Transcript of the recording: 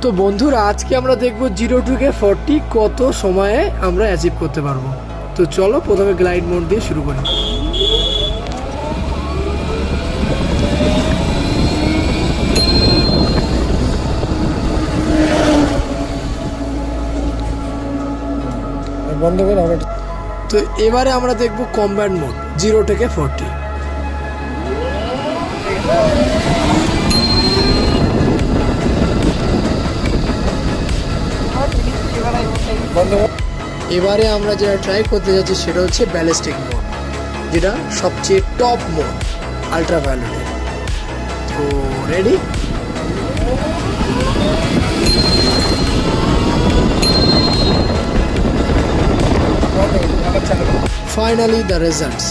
তো বন্ধুরা আজকে আমরা দেখব 0 থেকে 40 কত সময়ে আমরা অ্যাচিভ করতে পারবো। তো চলো প্রথমে গ্লাইড মোড দিয়ে শুরু করি। বন্ধ করে আমরা তো এবারে আমরা দেখব কমব্যাট মোড 0 থেকে 40। এবারে আমরা যেটা ট্রাই করতে যাচ্ছি সেটা হচ্ছে ব্যালিস্টিক মোড, যেটা সবচেয়ে টপ মোড আল্ট্রাভায়োলেট। তো রেডি? Finally the results.